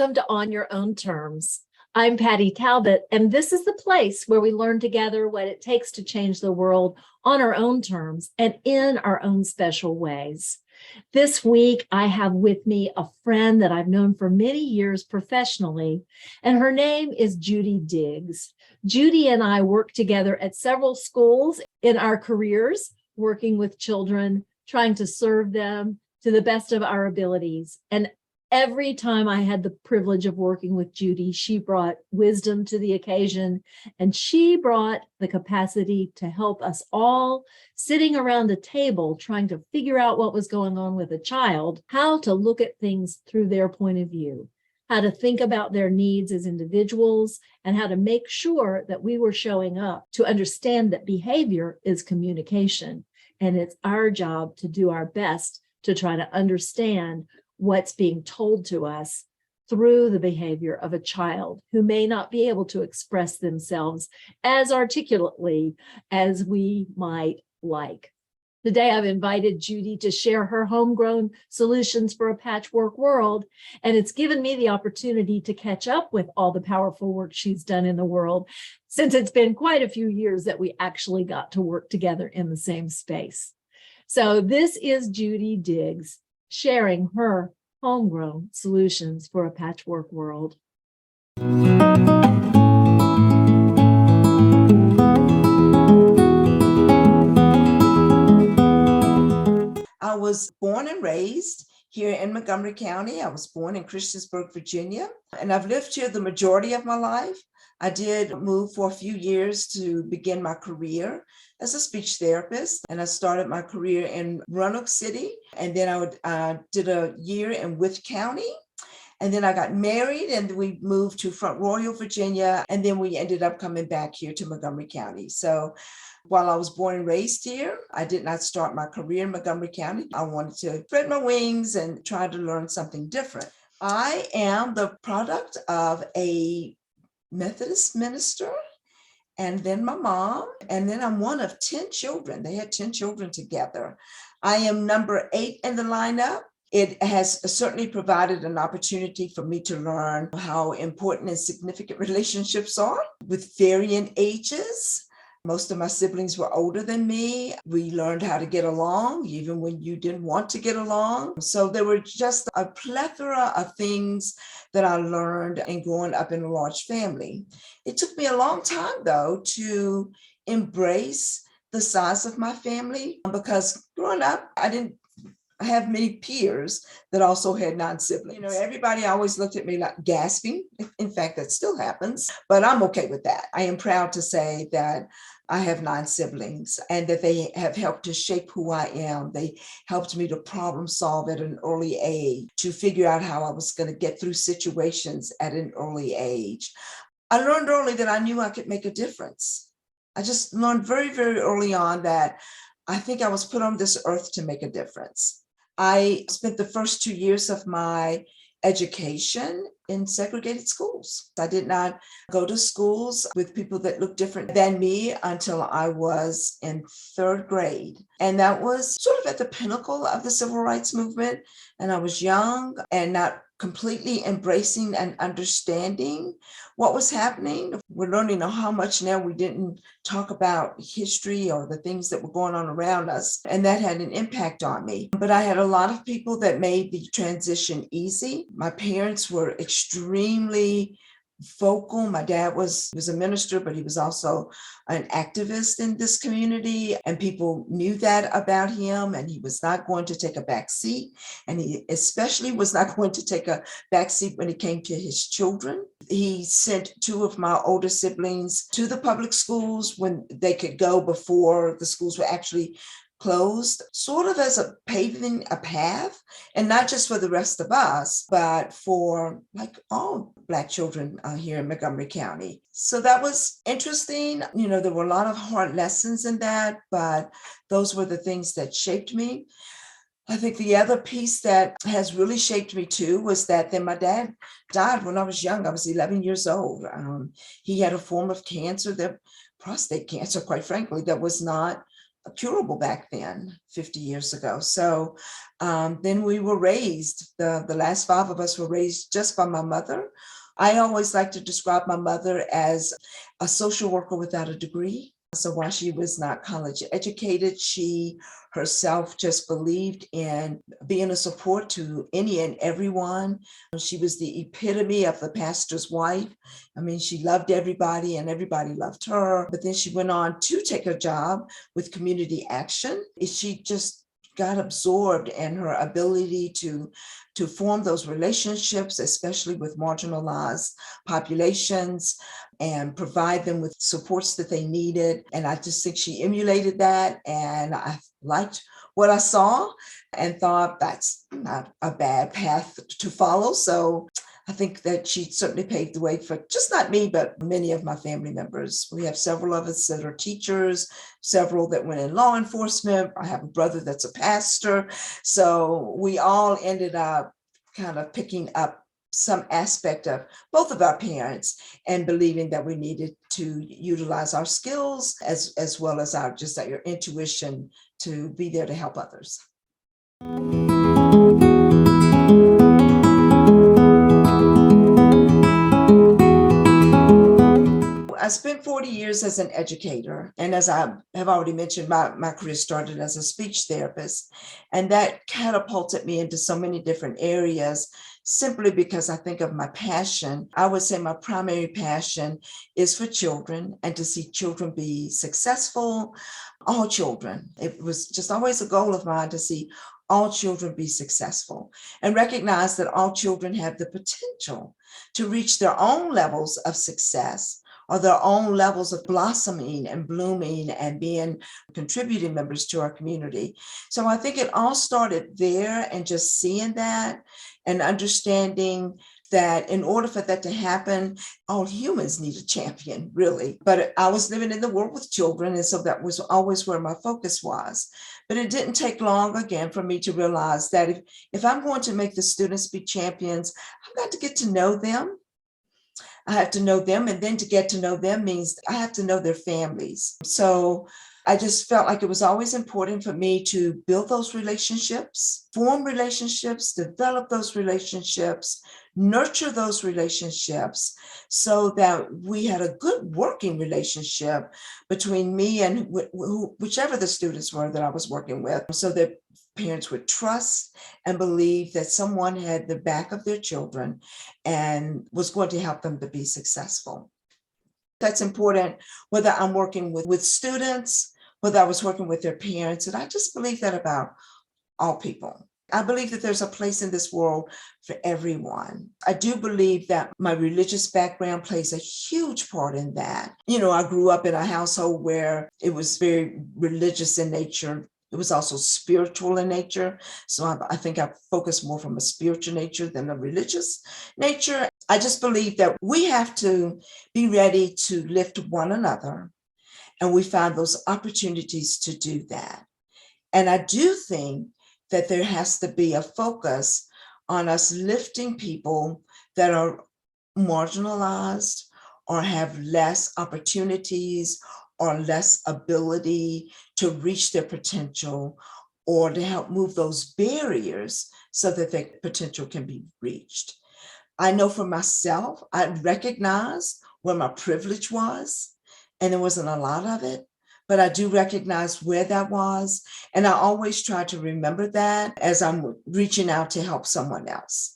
Welcome to On Your Own Terms. I'm Patty Talbot, and this is the place where we learn together what it takes to change the world on our own terms and in our own special ways. This week, I have with me a friend that I've known for many years professionally, and her name is Judy Diggs. Judy and I work together at several schools in our careers, working with children, trying to serve them to the best of our abilities. And every time I had the privilege of working with Judy, she brought wisdom to the occasion, and she brought the capacity to help us all sitting around a table trying to figure out what was going on with a child, how to look at things through their point of view, how to think about their needs as individuals, and how to make sure that we were showing up to understand that behavior is communication, and it's our job to do our best to try to understand what's being told to us through the behavior of a child who may not be able to express themselves as articulately as we might like. Today, I've invited Judy to share her homegrown solutions for a patchwork world, and it's given me the opportunity to catch up with all the powerful work she's done in the world, since it's been quite a few years that we actually got to work together in the same space. So this is Judy Diggs, sharing her homegrown solutions for a patchwork world. I was born and raised here in Montgomery County. I was born in Christiansburg, Virginia, and I've lived here the majority of my life. I did move for a few years to begin my career as a speech therapist, and I started my career in Roanoke City, and then I did a year in Wythe County, and then I got married, and we moved to Front Royal, Virginia, and then we ended up coming back here to Montgomery County. So while I was born and raised here, I did not start my career in Montgomery County. I wanted to spread my wings and try to learn something different. I am the product of a Methodist minister, and then my mom, and then I'm one of 10 children. They had 10 children together. I am number 8 in the lineup. It has certainly provided an opportunity for me to learn how important and significant relationships are with varying ages. Most of my siblings were older than me. We learned how to get along, even when you didn't want to get along. So there were just a plethora of things that I learned in growing up in a large family. It took me a long time, though, to embrace the size of my family, because growing up, I didn't have many peers that also had non-siblings. Everybody always looked at me like gasping. In fact, that still happens, but I'm okay with that. I am proud to say that I have 9 siblings and that they have helped to shape who I am. They helped me to problem solve at an early age, to figure out how I was going to get through situations at an early age. I learned early that I knew I could make a difference. I just learned very, very early on that I think I was put on this earth to make a difference. I spent the first 2 years of my education in segregated schools. I did not go to schools with people that looked different than me until I was in 3rd grade. And that was sort of at the pinnacle of the civil rights movement. And I was young and not completely embracing and understanding what was happening. We're learning how much now we didn't talk about history or the things that were going on around us. And that had an impact on me. But I had a lot of people that made the transition easy. My parents were extremely vocal. My dad was a minister, but he was also an activist in this community, and people knew that about him, and he was not going to take a back seat, and he especially was not going to take a back seat when it came to his children. He sent 2 of my older siblings to the public schools when they could go before the schools were actually closed, sort of as a paving a path, and not just for the rest of us, but for like all Black children here in Montgomery County. So that was interesting. There were a lot of hard lessons in that, but those were the things that shaped me. I think the other piece that has really shaped me too was that then my dad died when I was young. I was 11 years old. He had a form of cancer, prostate cancer, quite frankly, that was not curable back then, 50 years ago. So then we were raised, the last five of us were raised just by my mother. I always like to describe my mother as a social worker without a degree. So while she was not college educated, she herself just believed in being a support to any and everyone. She was the epitome of the pastor's wife. I mean, she loved everybody and everybody loved her. But then she went on to take a job with community action. She just got absorbed in her ability to form those relationships, especially with marginalized populations, and provide them with supports that they needed. And I just think she emulated that. And I liked what I saw and thought that's not a bad path to follow. So I think that she certainly paved the way for just not me, but many of my family members. We have several of us that are teachers, several that went in law enforcement. I have a brother that's a pastor. So we all ended up kind of picking up some aspect of both of our parents and believing that we needed to utilize our skills as well as our intuition to be there to help others. I spent 40 years as an educator. And as I have already mentioned, my career started as a speech therapist. And that catapulted me into so many different areas simply because I think of my passion. I would say my primary passion is for children and to see children be successful, all children. It was just always a goal of mine to see all children be successful and recognize that all children have the potential to reach their own levels of success or their own levels of blossoming and blooming and being contributing members to our community. So I think it all started there, and just seeing that and understanding that in order for that to happen, all humans need a champion, really. But I was living in the world with children, and so that was always where my focus was. But it didn't take long, again, for me to realize that if I'm going to make the students be champions, I've got to get to know them. I have to know them, and then to get to know them means I have to know their families. So I just felt like it was always important for me to build those relationships, form relationships, develop those relationships, nurture those relationships so that we had a good working relationship between me and whichever the students were that I was working with, so that parents would trust and believe that someone had the back of their children and was going to help them to be successful. That's important, whether I'm working with students, whether I was working with their parents. And I just believe that about all people. I believe that there's a place in this world for everyone. I do believe that my religious background plays a huge part in that. You know, I grew up in a household where it was very religious in nature. It was also spiritual in nature. So I think I focus more from a spiritual nature than a religious nature. I just believe that we have to be ready to lift one another. And we find those opportunities to do that. And I do think that there has to be a focus on us lifting people that are marginalized or have less opportunities or less ability to reach their potential, or to help move those barriers so that their potential can be reached. I know for myself, I recognized where my privilege was, and there wasn't a lot of it, but I do recognize where that was. And I always try to remember that as I'm reaching out to help someone else.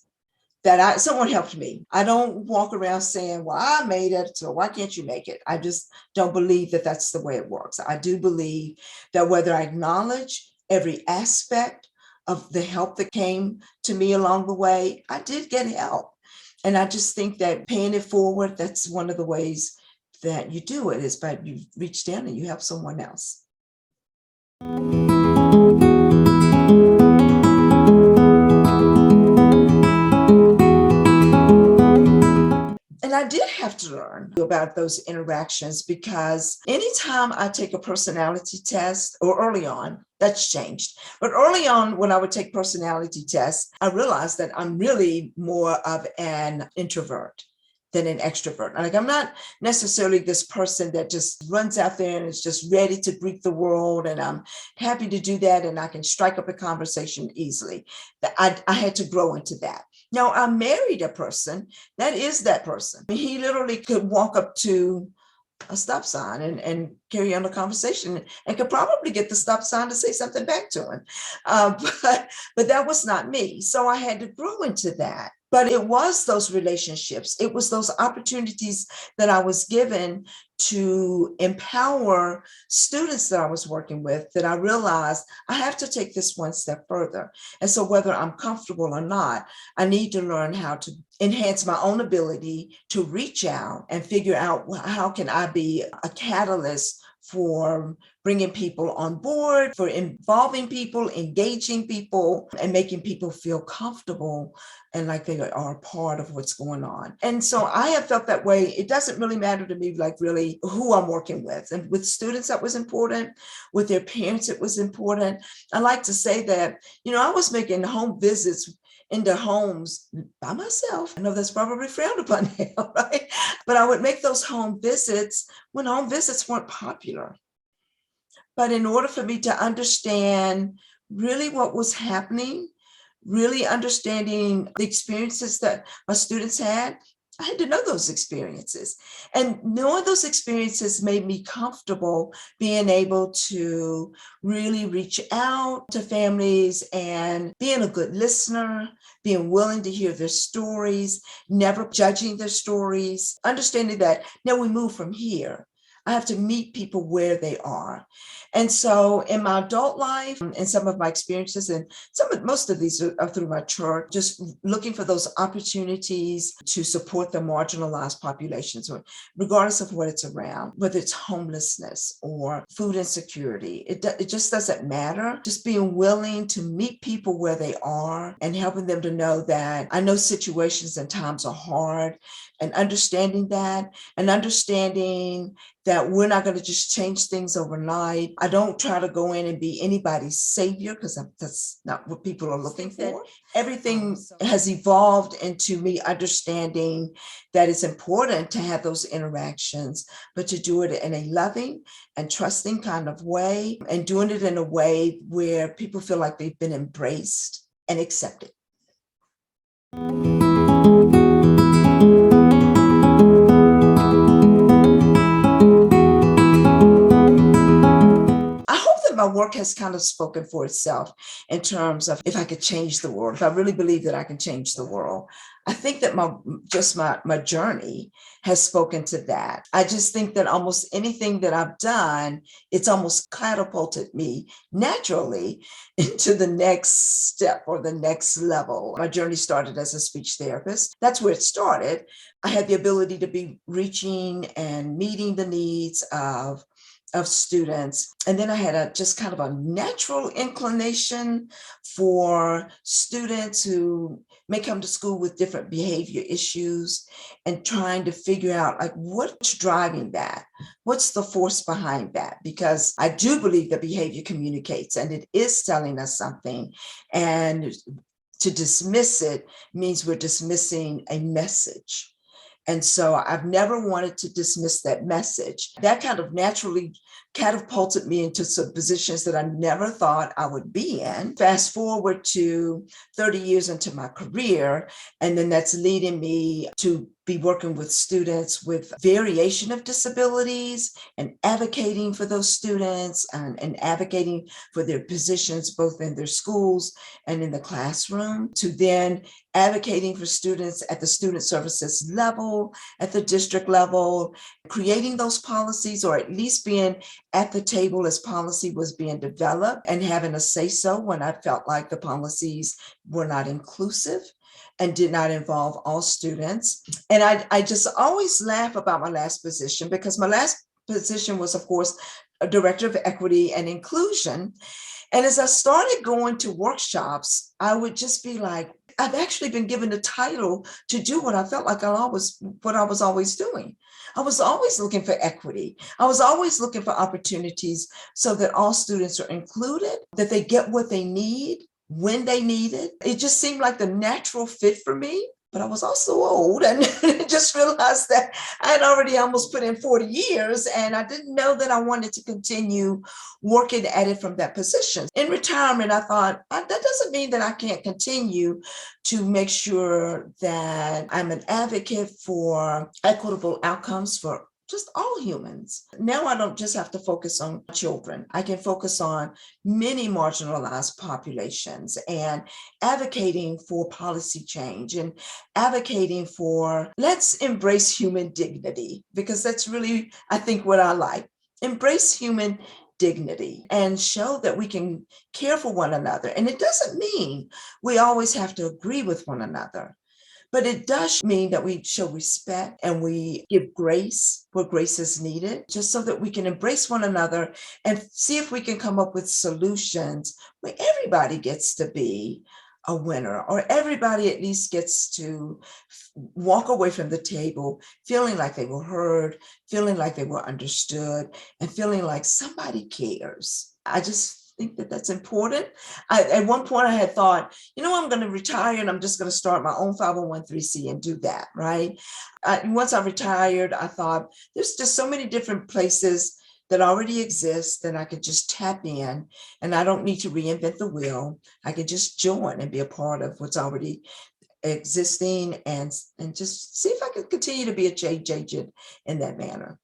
Someone helped me. I don't walk around saying, well, I made it, so why can't you make it? I just don't believe that that's the way it works. I do believe that whether I acknowledge every aspect of the help that came to me along the way, I did get help. And I just think that paying it forward, that's one of the ways that you do it, is by you reach down and you help someone else. And I did have to learn about those interactions, because anytime I take a personality test, or early on, that's changed. But early on, when I would take personality tests, I realized that I'm really more of an introvert. than an extrovert. Like, I'm not necessarily this person that just runs out there and is just ready to greet the world. And I'm happy to do that. And I can strike up a conversation easily. I had to grow into that. Now, I married a person that is that person. He literally could walk up to a stop sign and carry on a conversation and could probably get the stop sign to say something back to him. But that was not me. So I had to grow into that. But it was those relationships. It was those opportunities that I was given to empower students that I was working with that I realized I have to take this one step further. And so whether I'm comfortable or not, I need to learn how to enhance my own ability to reach out and figure out how can I be a catalyst for bringing people on board, for involving people, engaging people, and making people feel comfortable and like they are a part of what's going on. And so I have felt that way. It doesn't really matter to me, like really who I'm working with. And with students, that was important. With their parents, it was important. I like to say that, I was making home visits into homes by myself. I know that's probably frowned upon now, right? But I would make those home visits when home visits weren't popular. But in order for me to understand really what was happening, really understanding the experiences that my students had, I had to know those experiences. And knowing those experiences made me comfortable being able to really reach out to families and being a good listener, being willing to hear their stories, never judging their stories, understanding that now we move from here. I have to meet people where they are. And so in my adult life and some of my experiences, and most of these are through my church, just looking for those opportunities to support the marginalized populations, or regardless of what it's around, whether it's homelessness or food insecurity, it just doesn't matter. Just being willing to meet people where they are and helping them to know that I know situations and times are hard, and understanding that, and understanding that we're not going to just change things overnight. I don't try to go in and be anybody's savior, because that's not what people are looking for. Everything has evolved into me understanding that it's important to have those interactions, but to do it in a loving and trusting kind of way, and doing it in a way where people feel like they've been embraced and accepted. My work has kind of spoken for itself in terms of if I could change the world, if I really believe that I can change the world. I think that my journey has spoken to that. I just think that almost anything that I've done, it's almost catapulted me naturally into the next step or the next level. My journey started as a speech therapist. That's where it started. I had the ability to be reaching and meeting the needs of students. And then I had just kind of a natural inclination for students who may come to school with different behavior issues, and trying to figure out like what's driving that? What's the force behind that? Because I do believe that behavior communicates, and it is telling us something. And to dismiss it means we're dismissing a message. And so I've never wanted to dismiss that message. That kind of naturally catapulted me into some positions that I never thought I would be in. Fast forward to 30 years into my career, and then that's leading me to be working with students with variation of disabilities and advocating for those students, and advocating for their positions both in their schools and in the classroom, to then advocating for students at the student services level, at the district level, creating those policies, or at least being at the table as policy was being developed, and having a say-so when I felt like the policies were not inclusive and did not involve all students. And I just always laugh about my last position, because my last position was, of course, a director of equity and inclusion. And as I started going to workshops, I would just be like, I've actually been given a title to do what I felt like what I was always doing. I was always looking for equity. I was always looking for opportunities so that all students are included, that they get what they need when they need it. It just seemed like the natural fit for me. but I was also old and just realized that I had already almost put in 40 years and I didn't know that I wanted to continue working at it from that position. In retirement, I thought that doesn't mean that I can't continue to make sure that I'm an advocate for equitable outcomes for just all humans. Now I don't just have to focus on children. I can focus on many marginalized populations and advocating for policy change and advocating for let's embrace human dignity, because that's really, I think, what I like. Embrace human dignity and show that we can care for one another. And it doesn't mean we always have to agree with one another. But it does mean that we show respect and we give grace where grace is needed, just so that we can embrace one another and see if we can come up with solutions where everybody gets to be a winner, or everybody at least gets to walk away from the table feeling like they were heard, feeling like they were understood, and feeling like somebody cares. I just think that that's important. At one point I had thought, I'm going to retire and I'm just going to start my own 501(c) and do that, right? Once I retired, I thought there's just so many different places that already exist that I could just tap in, and I don't need to reinvent the wheel. I could just join and be a part of what's already existing and just see if I could continue to be a change agent in that manner.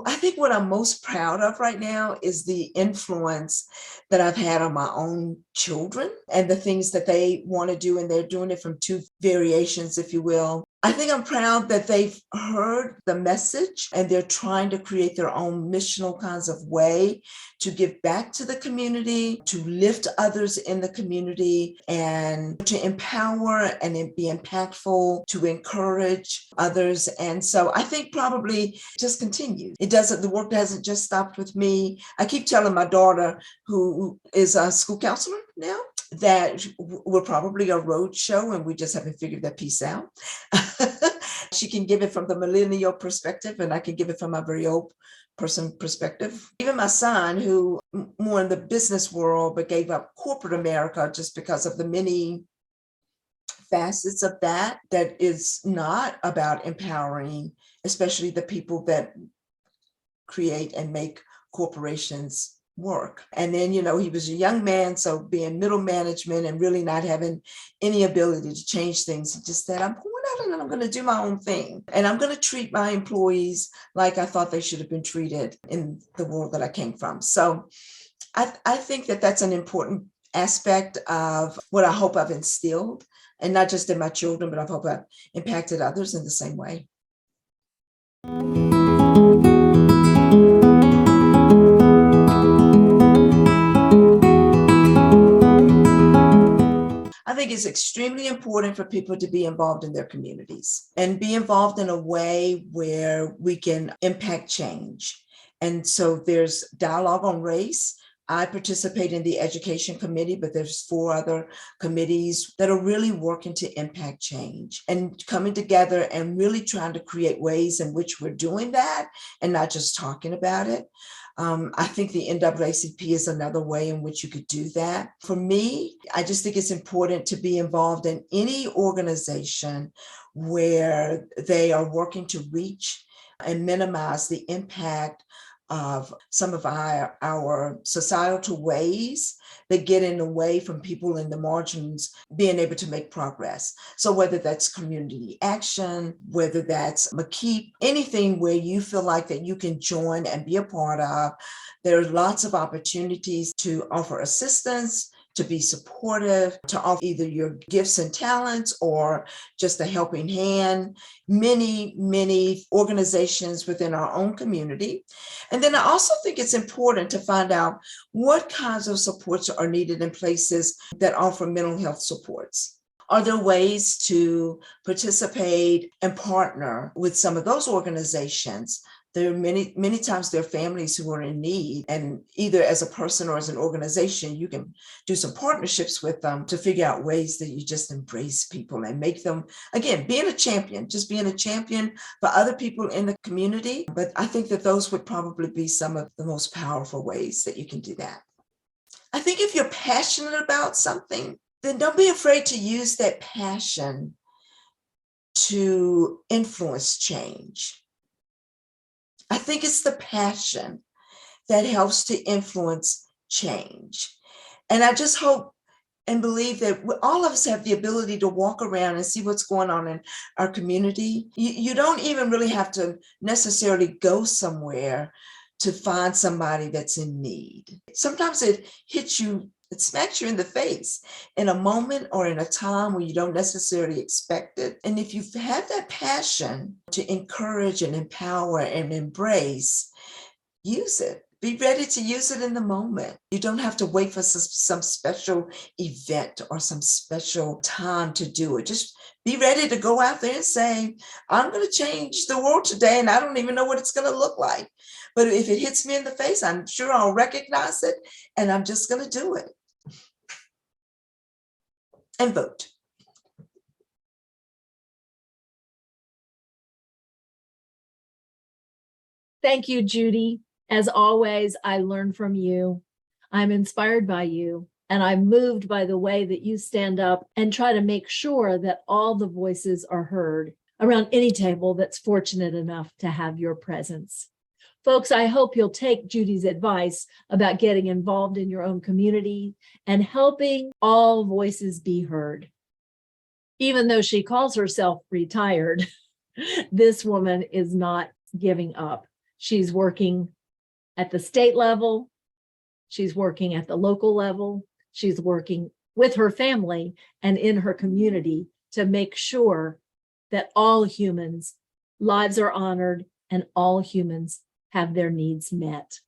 I think what I'm most proud of right now is the influence that I've had on my own children and the things that they want to do, and they're doing it from two variations, if you will. I think I'm proud that they've heard the message and they're trying to create their own missional kinds of way to give back to the community, to lift others in the community, and to empower and be impactful, to encourage others. And so I think probably just continue. The work hasn't just stopped with me. I keep telling my daughter, who is a school counselor now, that we're probably a road show and we just haven't figured that piece out. She can give it from the millennial perspective and I can give it from my very old person perspective. Even my son, who more in the business world, but gave up corporate America just because of the many facets of that is not about empowering, especially the people that create and make corporations work. And then, he was a young man, so being middle management and really not having any ability to change things, he just said, I'm going out and I'm going to do my own thing. And I'm going to treat my employees like I thought they should have been treated in the world that I came from. So I think that that's an important aspect of what I hope I've instilled, and not just in my children, but I hope I've impacted others in the same way. I think it's extremely important for people to be involved in their communities and be involved in a way where we can impact change. And so there's dialogue on race. I participate in the education committee, but there's 4 other committees that are really working to impact change and coming together and really trying to create ways in which we're doing that and not just talking about it. I think the NAACP is another way in which you could do that. For me, I just think it's important to be involved in any organization where they are working to reach and minimize the impact of some of our societal ways that get in the way from people in the margins being able to make progress. So whether that's community action, whether that's McKeep, anything where you feel like that you can join and be a part of, there are lots of opportunities to offer assistance, to be supportive, to offer either your gifts and talents or just a helping hand. Many organizations within our own community. And then I also think it's important to find out what kinds of supports are needed in places that offer mental health supports. Are there ways to participate and partner with some of those organizations There are many times there are families who are in need, and either as a person or as an organization, you can do some partnerships with them to figure out ways that you just embrace people and make them, again, being a champion for other people in the community. But I think that those would probably be some of the most powerful ways that you can do that. I think if you're passionate about something, then don't be afraid to use that passion to influence change. I think it's the passion that helps to influence change. And I just hope and believe that all of us have the ability to walk around and see what's going on in our community. You don't even really have to necessarily go somewhere to find somebody that's in need. Sometimes it smacks you in the face in a moment or in a time where you don't necessarily expect it. And if you have that passion to encourage and empower and embrace, use it. Be ready to use it in the moment. You don't have to wait for some special event or some special time to do it. Just be ready to go out there and say, I'm going to change the world today, and I don't even know what it's going to look like. But if it hits me in the face, I'm sure I'll recognize it, and I'm just going to do it. And vote. Thank you, Judy. As always, I learn from you. I'm inspired by you, and I'm moved by the way that you stand up and try to make sure that all the voices are heard around any table that's fortunate enough to have your presence. Folks, I hope you'll take Judy's advice about getting involved in your own community and helping all voices be heard. Even though she calls herself retired, this woman is not giving up. She's working at the state level. She's working at the local level. She's working with her family and in her community to make sure that all humans' lives are honored and all humans have their needs met.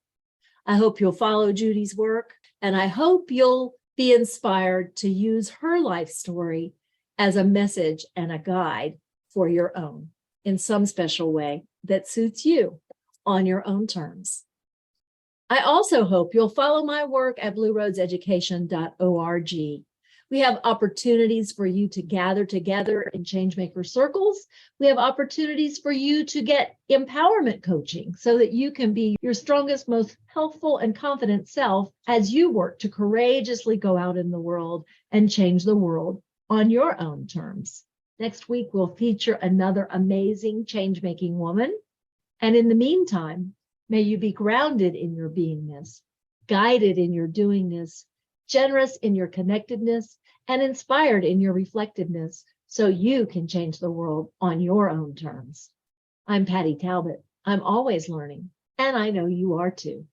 I hope you'll follow Judy's work, and I hope you'll be inspired to use her life story as a message and a guide for your own in some special way that suits you on your own terms. I also hope you'll follow my work at blueroadseducation.org. We have opportunities for you to gather together in Changemaker circles. We have opportunities for you to get empowerment coaching so that you can be your strongest, most healthful and confident self as you work to courageously go out in the world and change the world on your own terms. Next week, we'll feature another amazing change-making woman. And in the meantime, may you be grounded in your beingness, guided in your doingness, generous in your connectedness, and inspired in your reflectiveness so you can change the world on your own terms. I'm Patty Talbot. I'm always learning, and I know you are too.